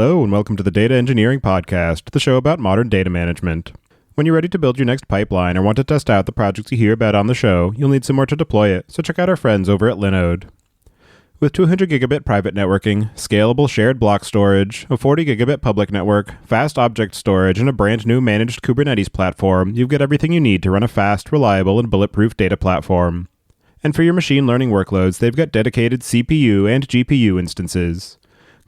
Hello, and welcome to the Data Engineering Podcast, the show about modern data management. When you're ready to build your next pipeline or want to test out the projects you hear about on the show, you'll need somewhere to deploy it, so check out our friends over at Linode. With 200 gigabit private networking, scalable shared block storage, a 40 gigabit public network, fast object storage, and a brand new managed Kubernetes platform, you've got everything you need to run a fast, reliable, and bulletproof data platform. And for your machine learning workloads, they've got dedicated CPU and GPU instances.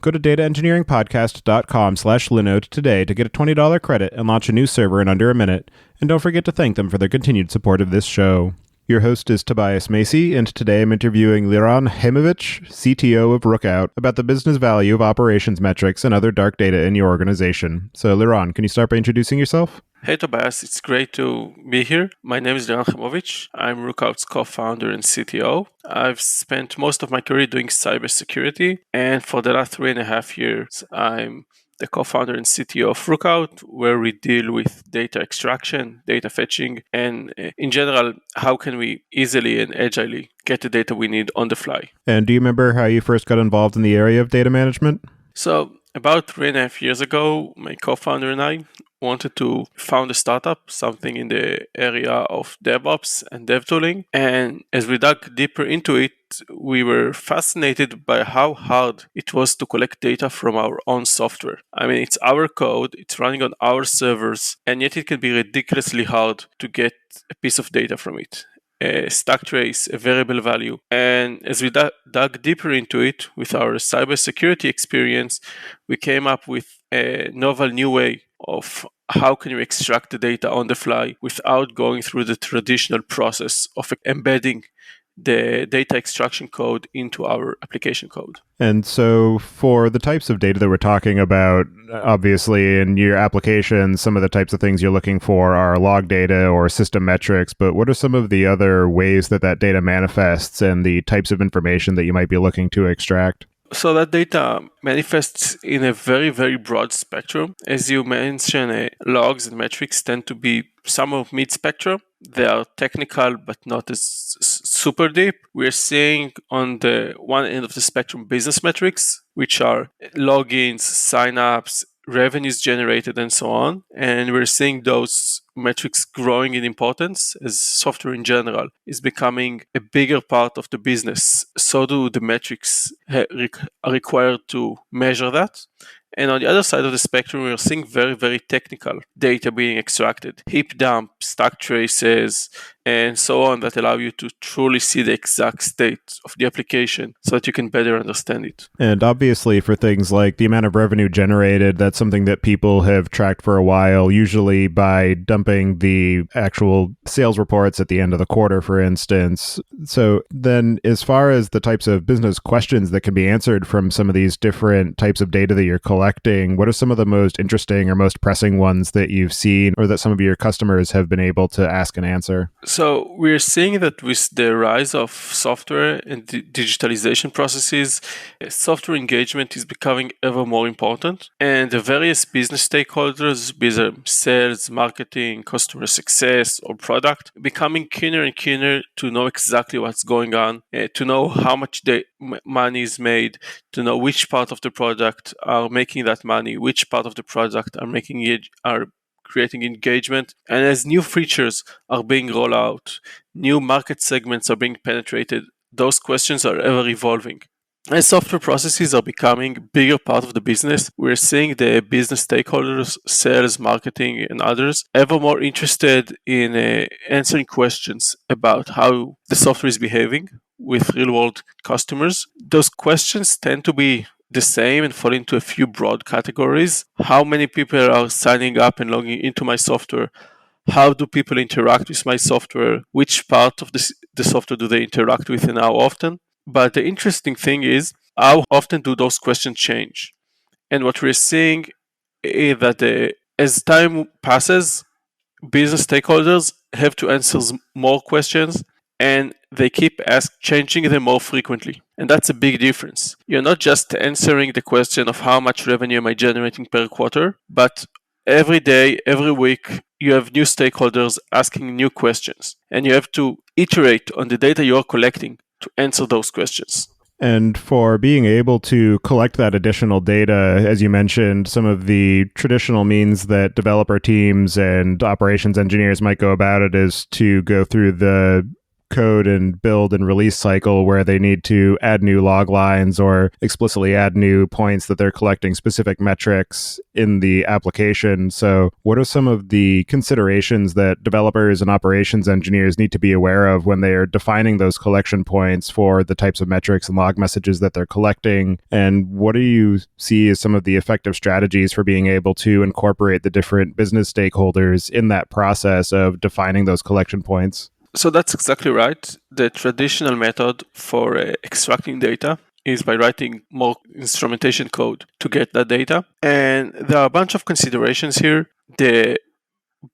Go to dataengineeringpodcast.com/Linode today to get a $20 credit and launch a new server in under a minute. And don't forget to thank them for their continued support of this show. Your host is Tobias Macey, and today I'm interviewing Liran Haimovitch, CTO of Rookout, about the business value of operations metrics and other dark data in your organization. So, Liran, can you start by introducing yourself? Hey Tobias, it's great to be here. My name is Liran Haimovitch. I'm Rookout's co-founder and CTO. I've spent most of my career doing cybersecurity, and for the last 3.5 years, I'm the co-founder and CTO of Rookout, where we deal with data extraction, data fetching, and in general, how can we easily and agilely get the data we need on the fly. And do you remember how you first got involved in the area of data management? So, about 3.5 years ago, my co-founder and I wanted to found a startup, something in the area of DevOps and dev tooling. And as we dug deeper into it, we were fascinated by how hard it was to collect data from our own software. I mean, it's our code, it's running on our servers, and yet it can be ridiculously hard to get a piece of data from it. A stack trace, a variable value. And as we dug deeper into it with our cybersecurity experience, we came up with a novel new way of how can you extract the data on the fly without going through the traditional process of embedding the data extraction code into our application code. And so for the types of data that we're talking about, obviously in your application, some of the types of things you're looking for are log data or system metrics, but what are some of the other ways that that data manifests and the types of information that you might be looking to extract? So that data manifests in a very, very broad spectrum. As you mentioned, logs and metrics tend to be somewhat mid-spectrum. They are technical, but not as super deep. We're seeing on the one end of the spectrum business metrics, which are logins, signups, revenues generated, and so on. And we're seeing those metrics growing in importance as software in general is becoming a bigger part of the business. So do the metrics are required to measure that. And on the other side of the spectrum, we're seeing very, very technical data being extracted. Heap dump, stack traces, and so on that allow you to truly see the exact state of the application so that you can better understand it. And obviously for things like the amount of revenue generated, that's something that people have tracked for a while, usually by dumping the actual sales reports at the end of the quarter, for instance. So then as far as the types of business questions that can be answered from some of these different types of data that you're collecting, what are some of the most interesting or most pressing ones that you've seen or that some of your customers have been able to ask and answer? So we're seeing that with the rise of software and digitalization processes, software engagement is becoming ever more important. And the various business stakeholders, be it sales, marketing, customer success, or product, becoming keener and keener to know exactly what's going on, to know how much money is made, to know which part of the product are making that money, which part of the product are creating engagement. And as new features are being rolled out, new market segments are being penetrated, those questions are ever evolving. As software processes are becoming a bigger part of the business, we're seeing the business stakeholders, sales, marketing, and others ever more interested in answering questions about how the software is behaving with real-world customers. Those questions tend to be the same and fall into a few broad categories. How many people are signing up and logging into my software? How do people interact with my software? Which part of the software do they interact with and how often? But the interesting thing is, how often do those questions change? And what we're seeing is that as time passes, business stakeholders have to answer more questions and they keep changing them more frequently. And that's a big difference. You're not just answering the question of how much revenue am I generating per quarter, but every day, every week, you have new stakeholders asking new questions. And you have to iterate on the data you're collecting to answer those questions. And for being able to collect that additional data, as you mentioned, some of the traditional means that developer teams and operations engineers might go about it is to go through the code and build and release cycle where they need to add new log lines or explicitly add new points that they're collecting specific metrics in the application. So what are some of the considerations that developers and operations engineers need to be aware of when they are defining those collection points for the types of metrics and log messages that they're collecting? And what do you see as some of the effective strategies for being able to incorporate the different business stakeholders in that process of defining those collection points? So that's exactly right. The traditional method for extracting data is by writing more instrumentation code to get that data. And there are a bunch of considerations here. The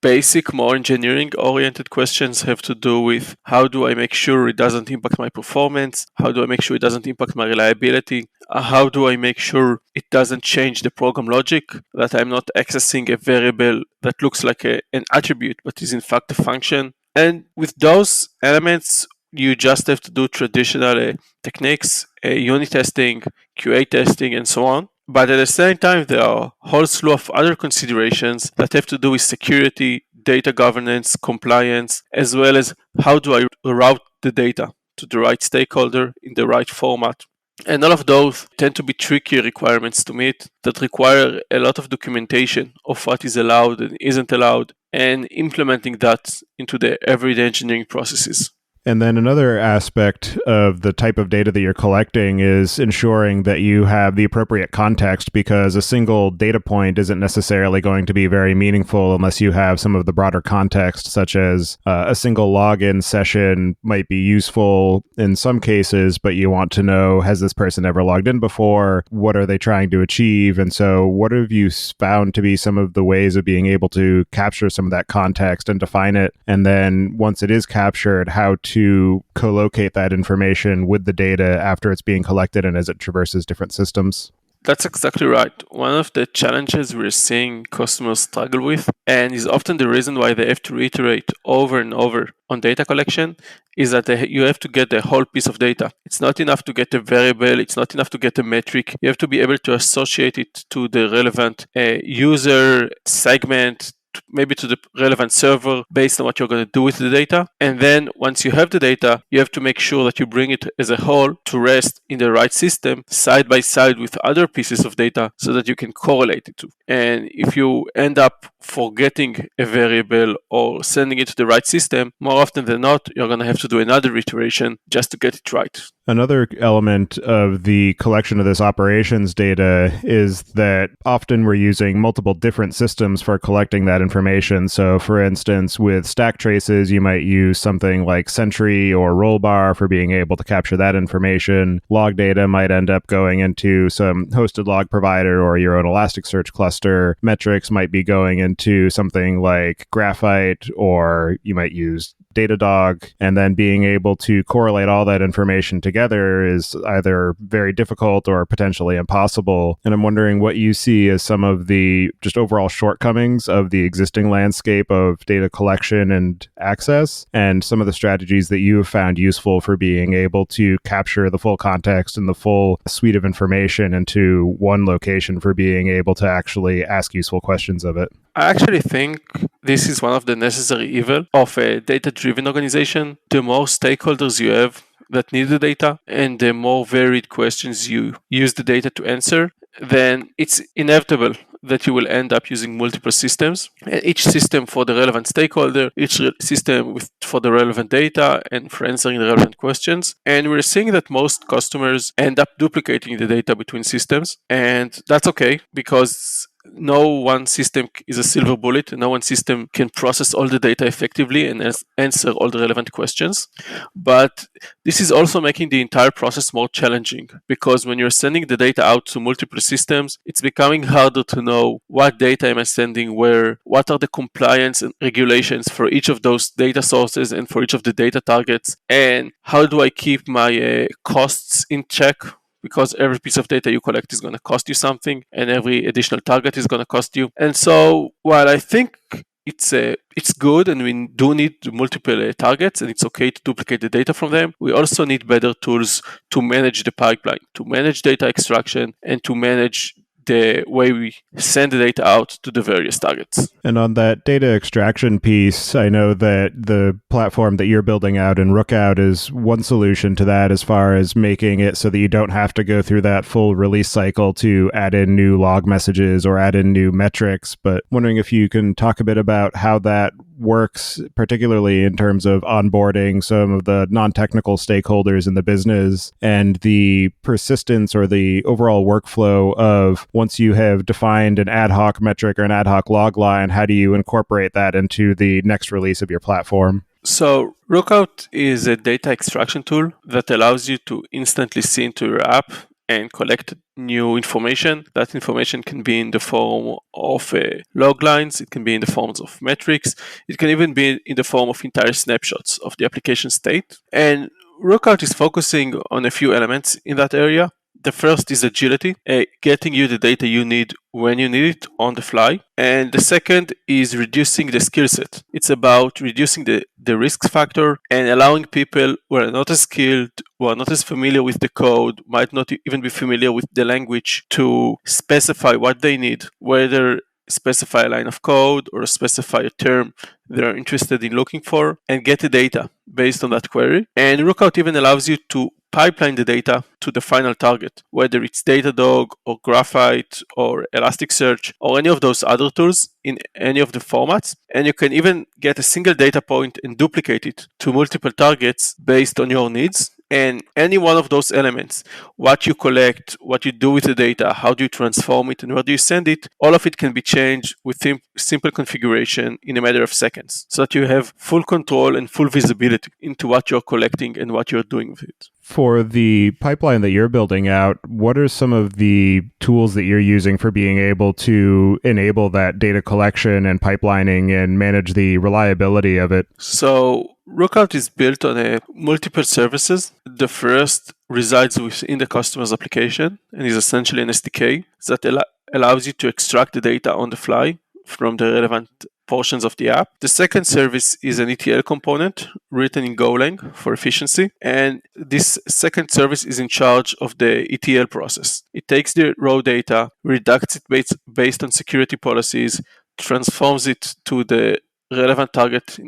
basic, more engineering-oriented questions have to do with how do I make sure it doesn't impact my performance? How do I make sure it doesn't impact my reliability? How do I make sure it doesn't change the program logic, that I'm not accessing a variable that looks like an attribute but is in fact a function? And with those elements, you just have to do traditional techniques, unit testing, QA testing, and so on. But at the same time, there are a whole slew of other considerations that have to do with security, data governance, compliance, as well as how do I route the data to the right stakeholder in the right format. And all of those tend to be tricky requirements to meet that require a lot of documentation of what is allowed and isn't allowed, and implementing that into the everyday engineering processes. And then another aspect of the type of data that you're collecting is ensuring that you have the appropriate context, because a single data point isn't necessarily going to be very meaningful unless you have some of the broader context, such as a single login session might be useful in some cases, but you want to know, has this person ever logged in before? What are they trying to achieve? And so what have you found to be some of the ways of being able to capture some of that context and define it? And then once it is captured, how to co-locate that information with the data after it's being collected and as it traverses different systems? That's exactly right. One of the challenges we're seeing customers struggle with, and is often the reason why they have to reiterate over and over on data collection, is that you have to get the whole piece of data. It's not enough to get a variable, it's not enough to get a metric. You have to be able to associate it to the relevant user segment, maybe to the relevant server based on what you're going to do with the data. And then once you have the data, you have to make sure that you bring it as a whole to rest in the right system side by side with other pieces of data so that you can correlate it to. And if you end up forgetting a variable or sending it to the right system, more often than not, you're going to have to do another iteration just to get it right. Another element of the collection of this operations data is that often we're using multiple different systems for collecting that information. So for instance, with stack traces, you might use something like Sentry or Rollbar for being able to capture that information. Log data might end up going into some hosted log provider or your own Elasticsearch cluster. Metrics might be going into something like Graphite, or you might use Datadog, and then being able to correlate all that information together is either very difficult or potentially impossible. And I'm wondering what you see as some of the just overall shortcomings of the existing landscape of data collection and access, and some of the strategies that you have found useful for being able to capture the full context and the full suite of information into one location for being able to actually ask useful questions of it. I actually think this is one of the necessary evil of a data-driven organization. The more stakeholders you have that need the data, and the more varied questions you use the data to answer, then it's inevitable that you will end up using multiple systems. Each system for the relevant stakeholder, each system for the relevant data and for answering the relevant questions. And we're seeing that most customers end up duplicating the data between systems. And that's okay, because no one system is a silver bullet, and no one system can process all the data effectively and answer all the relevant questions. But this is also making the entire process more challenging, because when you're sending the data out to multiple systems, it's becoming harder to know what data am I sending where, what are the compliance and regulations for each of those data sources and for each of the data targets, and how do I keep my costs in check, because every piece of data you collect is going to cost you something, and every additional target is going to cost you. And so while I think it's good, and we do need multiple targets, and it's okay to duplicate the data from them. We also need better tools to manage the pipeline, to manage data extraction, and to manage the way we send the data out to the various targets. And on that data extraction piece, I know that the platform that you're building out in Rookout is one solution to that, as far as making it so that you don't have to go through that full release cycle to add in new log messages or add in new metrics. But wondering if you can talk a bit about how that works, particularly in terms of onboarding some of the non-technical stakeholders in the business and the persistence or the overall workflow of, once you have defined an ad hoc metric or an ad hoc log line, how do you incorporate that into the next release of your platform? So Rookout is a data extraction tool that allows you to instantly see into your app and collect new information. That information can be in the form of log lines, it can be in the forms of metrics, it can even be in the form of entire snapshots of the application state. And Rookout is focusing on a few elements in that area. The first is agility, getting you the data you need when you need it on the fly. And the second is reducing the skill set. It's about reducing the risk factor and allowing people who are not as skilled, who are not as familiar with the code, might not even be familiar with the language, to specify what they need, whether specify a line of code or specify a term they're interested in looking for, and get the data based on that query. And Rookout even allows you to pipeline the data to the final target, whether it's Datadog or Graphite or Elasticsearch or any of those other tools in any of the formats. And you can even get a single data point and duplicate it to multiple targets based on your needs. And any one of those elements, what you collect, what you do with the data, how do you transform it, and where do you send it, all of it can be changed with simple configuration in a matter of seconds, so that you have full control and full visibility into what you're collecting and what you're doing with it. For the pipeline that you're building out, what are some of the tools that you're using for being able to enable that data collection and pipelining and manage the reliability of it? So Rookout is built on multiple services. The first resides within the customer's application and is essentially an SDK that allows you to extract the data on the fly from the relevant portions of the app. The second service is an ETL component written in Golang for efficiency, and this second service is in charge of the ETL process. It takes the raw data, reducts it based on security policies, transforms it to the relevant target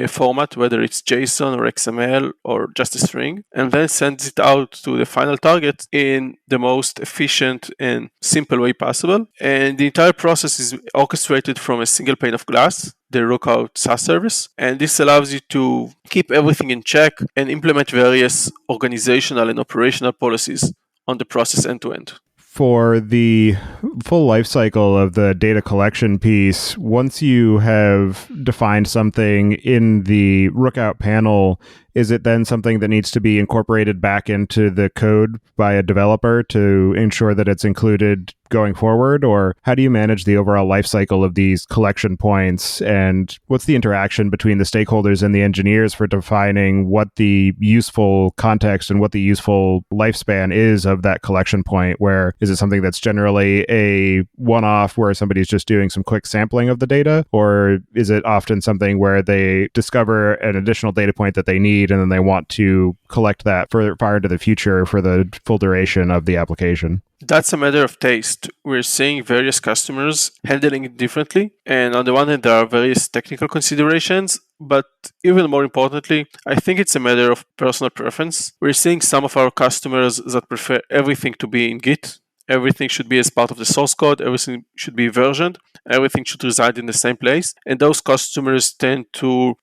format, whether it's JSON or XML or just a string, and then sends it out to the final target in the most efficient and simple way possible. And the entire process is orchestrated from a single pane of glass, the Rookout SaaS service, and this allows you to keep everything in check and implement various organizational and operational policies on the process end to end. For the full life cycle of the data collection piece, once you have defined something in the Rookout panel, is it then something that needs to be incorporated back into the code by a developer to ensure that it's included going forward? Or how do you manage the overall life cycle of these collection points? And what's the interaction between the stakeholders and the engineers for defining what the useful context and what the useful lifespan is of that collection point? Where is it something that's generally a one-off where somebody's just doing some quick sampling of the data? Or is it often something where they discover an additional data point that they need and then they want to collect that far into the future for the full duration of the application? That's a matter of taste. We're seeing various customers handling it differently. And on the one hand, there are various technical considerations, but even more importantly, I think it's a matter of personal preference. We're seeing some of our customers that prefer everything to be in Git. Everything should be as part of the source code. Everything should be versioned. Everything should reside in the same place. And those customers tend to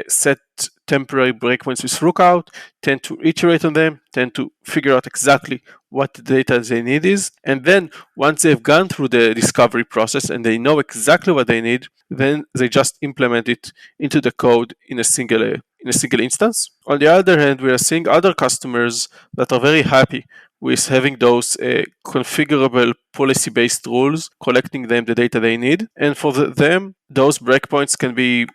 set temporary breakpoints with Rookout, tend to iterate on them, tend to figure out exactly what the data they need is. And then once they've gone through the discovery process and they know exactly what they need, then they just implement it into the code in a single instance. On the other hand, we are seeing other customers that are very happy with having those configurable policy-based rules, collecting them the data they need. And for them, those breakpoints can be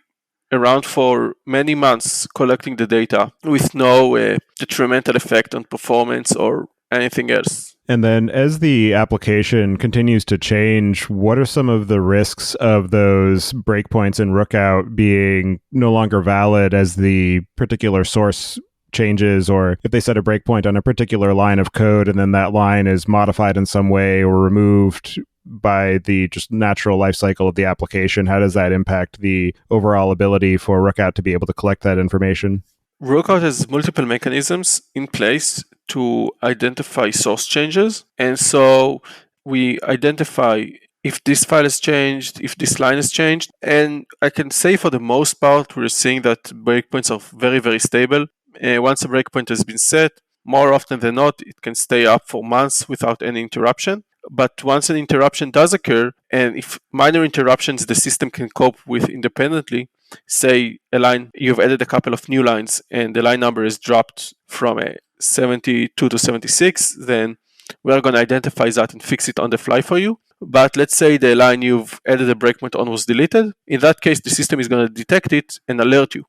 around for many months, collecting the data with no detrimental effect on performance or anything else. And then as the application continues to change, what are some of the risks of those breakpoints in Rookout being no longer valid as the particular source changes, or if they set a breakpoint on a particular line of code and then that line is modified in some way or removed by the just natural life cycle of the application, how does that impact the overall ability for Rookout to be able to collect that information? Rookout has multiple mechanisms in place to identify source changes. And so we identify if this file has changed, if this line has changed. And I can say for the most part, we're seeing that breakpoints are very, very stable. Once a breakpoint has been set, more often than not, it can stay up for months without any interruption. But once an interruption does occur, and if minor interruptions the system can cope with independently, say a line, you've added a couple of new lines and the line number is dropped from a 72 to 76, then we're going to identify that and fix it on the fly for you. But let's say the line you've added a breakpoint on was deleted. In that case, the system is going to detect it and alert you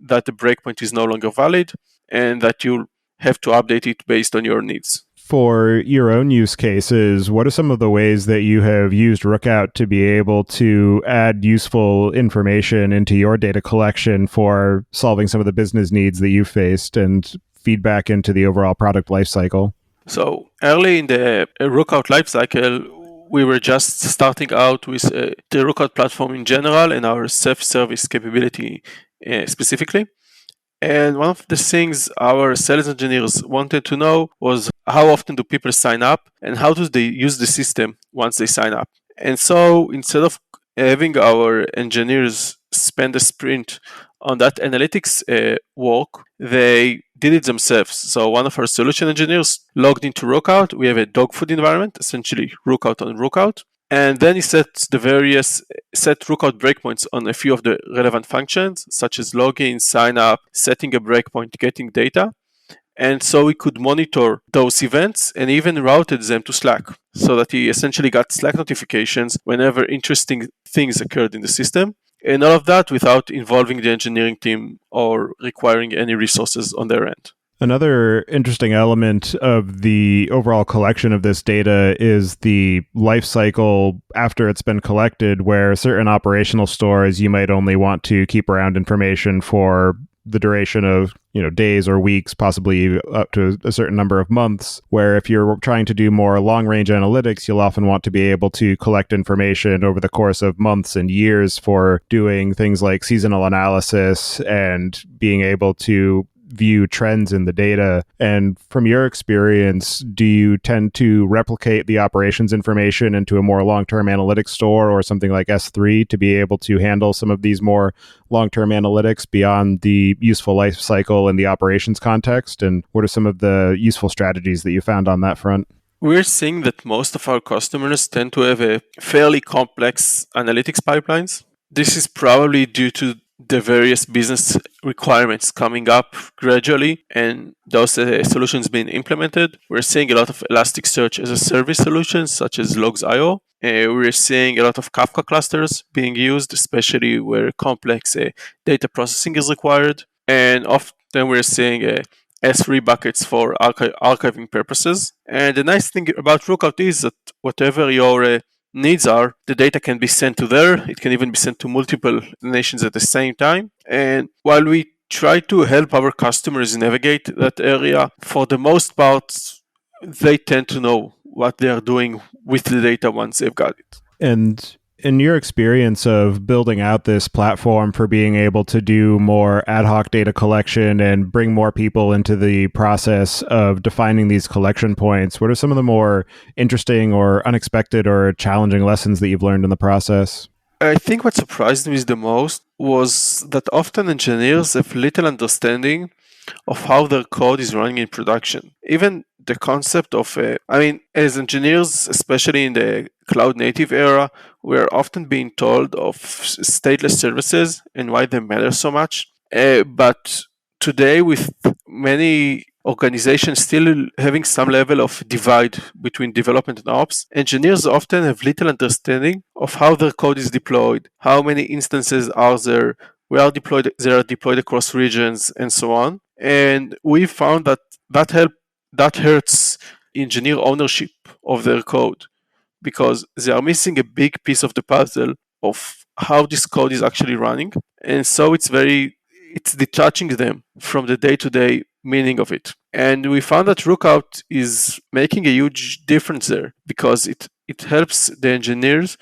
that the breakpoint is no longer valid and that you'll have to update it based on your needs. For your own use cases, what are some of the ways that you have used Rookout to be able to add useful information into your data collection for solving some of the business needs that you've faced and feedback into the overall product lifecycle? So early in the Rookout lifecycle, we were just starting out with the Rookout platform in general and our self-service capability specifically. And one of the things our sales engineers wanted to know was how often do people sign up and how do they use the system once they sign up. And so instead of having our engineers spend a sprint on that analytics work, they did it themselves. So one of our solution engineers logged into Rookout. We have a dog food environment, essentially Rookout on Rookout. And then he set Rookout breakpoints on a few of the relevant functions, such as login, sign up, setting a breakpoint, getting data. And so we could monitor those events and even routed them to Slack, so that he essentially got Slack notifications whenever interesting things occurred in the system. And all of that without involving the engineering team or requiring any resources on their end. Another interesting element of the overall collection of this data is the life cycle after it's been collected, where certain operational stores you might only want to keep around information for the duration of days or weeks, possibly up to a certain number of months, where if you're trying to do more long-range analytics, you'll often want to be able to collect information over the course of months and years for doing things like seasonal analysis and being able to view trends in the data. And from your experience, do you tend to replicate the operations information into a more long-term analytics store or something like S3 to be able to handle some of these more long-term analytics beyond the useful life cycle and the operations context? And what are some of the useful strategies that you found on that front? We're seeing that most of our customers tend to have a fairly complex analytics pipelines. This is probably due to the various business requirements coming up gradually and those solutions being implemented. We're seeing a lot of Elasticsearch as a service solutions such as Logs.io. We're seeing a lot of Kafka clusters being used, especially where complex data processing is required. And often we're seeing S3 buckets for archiving purposes. And the nice thing about Rookout is that whatever your needs are, the data can be sent to there. It can even be sent to multiple nations at the same time. And while we try to help our customers navigate that area, for the most part, they tend to know what they are doing with the data once they've got it. And in your experience of building out this platform for being able to do more ad hoc data collection and bring more people into the process of defining these collection points, what are some of the more interesting or unexpected or challenging lessons that you've learned in the process? I think what surprised me the most was that often engineers have little understanding of how their code is running in production. Even the concept of, as engineers, especially in the cloud native era, we're often being told of stateless services and why they matter so much. But today, with many organizations still having some level of divide between development and ops, engineers often have little understanding of how their code is deployed, how many instances are there, they are deployed across regions, and so on. And we found that hurts engineer ownership of their code because they are missing a big piece of the puzzle of how this code is actually running. And so it's detaching them from the day-to-day meaning of it. And we found that Rookout is making a huge difference there because it helps the engineers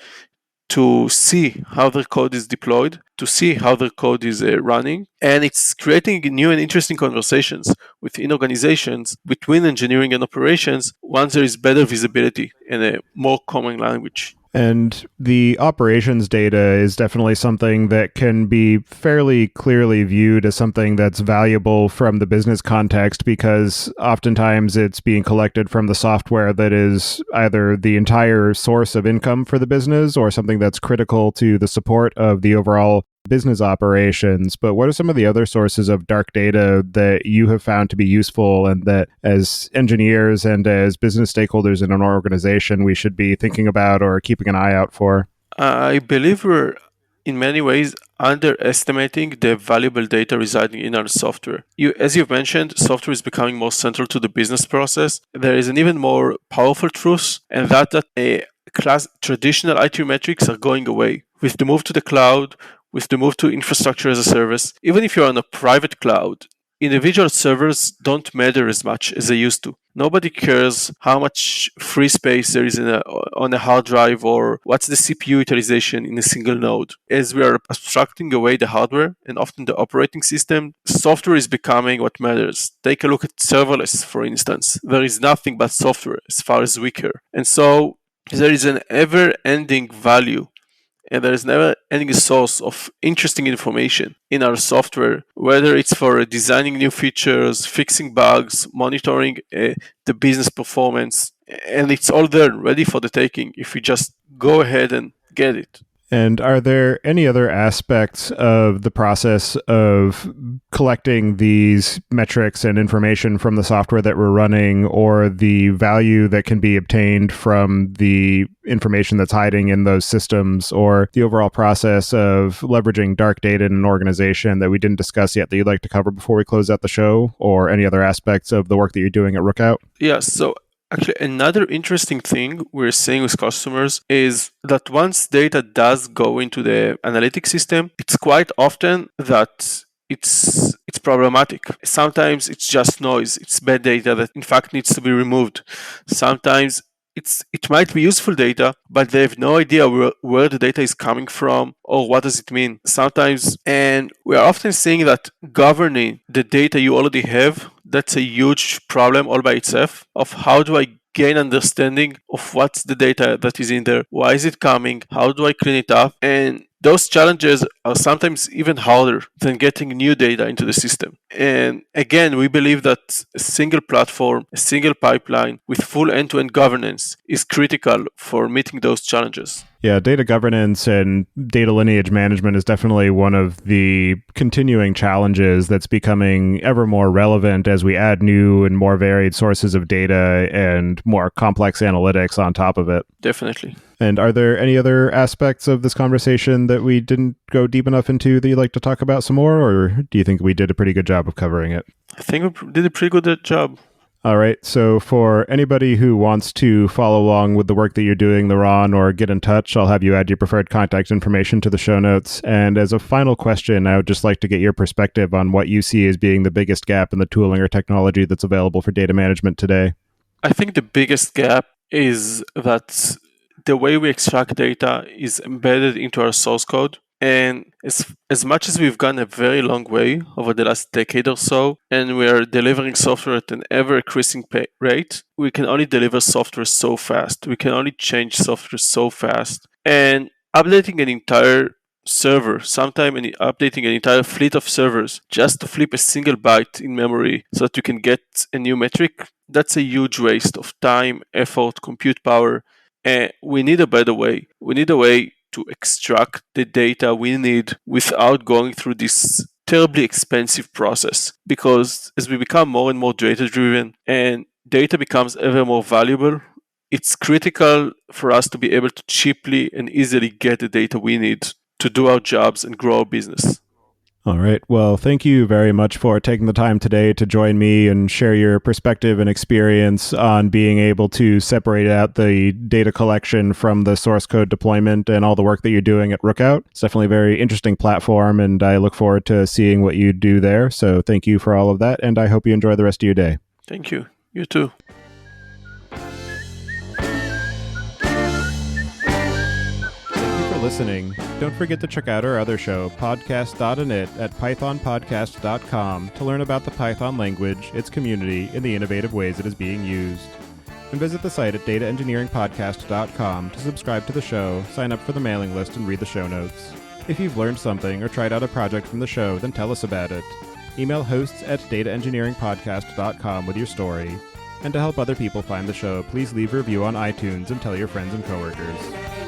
to see how their code is deployed, to see how their code is running, and it's creating new and interesting conversations within organizations between engineering and operations once there is better visibility and a more common language. And the operations data is definitely something that can be fairly clearly viewed as something that's valuable from the business context because oftentimes it's being collected from the software that is either the entire source of income for the business or something that's critical to the support of the overall business operations. But what are some of the other sources of dark data that you have found to be useful and that as engineers and as business stakeholders in an organization we should be thinking about or keeping an eye out for? I believe we're in many ways underestimating the valuable data residing in our software. As you've mentioned, software is becoming more central to the business process. There is an even more powerful truth, and that a traditional IT metrics are going away. With the move to the cloud, with the move to infrastructure as a service, even if you're on a private cloud, individual servers don't matter as much as they used to. Nobody cares how much free space there is on a hard drive or what's the CPU utilization in a single node. As we are abstracting away the hardware and often the operating system, software is becoming what matters. Take a look at serverless, for instance. There is nothing but software as far as we care. And so there is an ever-ending value and there is never any source of interesting information in our software, whether it's for designing new features, fixing bugs, monitoring the business performance, and it's all there ready for the taking if we just go ahead and get it. And are there any other aspects of the process of collecting these metrics and information from the software that we're running, or the value that can be obtained from the information that's hiding in those systems, or the overall process of leveraging dark data in an organization that we didn't discuss yet that you'd like to cover before we close out the show, or any other aspects of the work that you're doing at Rookout? Yeah, so actually, another interesting thing we're seeing with customers is that once data does go into the analytics system, it's quite often that it's problematic. Sometimes it's just noise, it's bad data that in fact needs to be removed. Sometimes it might be useful data, but they have no idea where the data is coming from or what does it mean. Sometimes, and we are often seeing that governing the data you already have, that's a huge problem all by itself of how do I gain understanding of what's the data that is in there, why is it coming, how do I clean it up, and those challenges are sometimes even harder than getting new data into the system. And again, we believe that a single platform, a single pipeline with full end-to-end governance is critical for meeting those challenges. Yeah, data governance and data lineage management is definitely one of the continuing challenges that's becoming ever more relevant as we add new and more varied sources of data and more complex analytics on top of it. Definitely. And are there any other aspects of this conversation that we didn't go deep enough into that you'd like to talk about some more, or do you think we did a pretty good job of covering it? I think we did a pretty good job. All right. So for anybody who wants to follow along with the work that you're doing, Liran, or get in touch, I'll have you add your preferred contact information to the show notes. And as a final question, I would just like to get your perspective on what you see as being the biggest gap in the tooling or technology that's available for data management today. I think the biggest gap is that the way we extract data is embedded into our source code. And as much as we've gone a very long way over the last decade or so, and we are delivering software at an ever increasing rate, we can only deliver software so fast. We can only change software so fast. And updating an entire server, sometime updating an entire fleet of servers just to flip a single byte in memory so that you can get a new metric, that's a huge waste of time, effort, compute power. And we need a better way. We need a way to extract the data we need without going through this terribly expensive process. Because as we become more and more data driven and data becomes ever more valuable, it's critical for us to be able to cheaply and easily get the data we need to do our jobs and grow our business. All right. Well, thank you very much for taking the time today to join me and share your perspective and experience on being able to separate out the data collection from the source code deployment and all the work that you're doing at Rookout. It's definitely a very interesting platform, and I look forward to seeing what you do there. So thank you for all of that, and I hope you enjoy the rest of your day. Thank you. You too. Listening. Don't forget to check out our other show, podcast.init, at pythonpodcast.com to learn about the Python language, its community, and the innovative ways it is being used. And visit the site at dataengineeringpodcast.com to subscribe to the show, sign up for the mailing list, and read the show notes. If you've learned something or tried out a project from the show, then tell us about it. Email hosts at dataengineeringpodcast.com with your story. And to help other people find the show, please leave a review on iTunes and tell your friends and coworkers.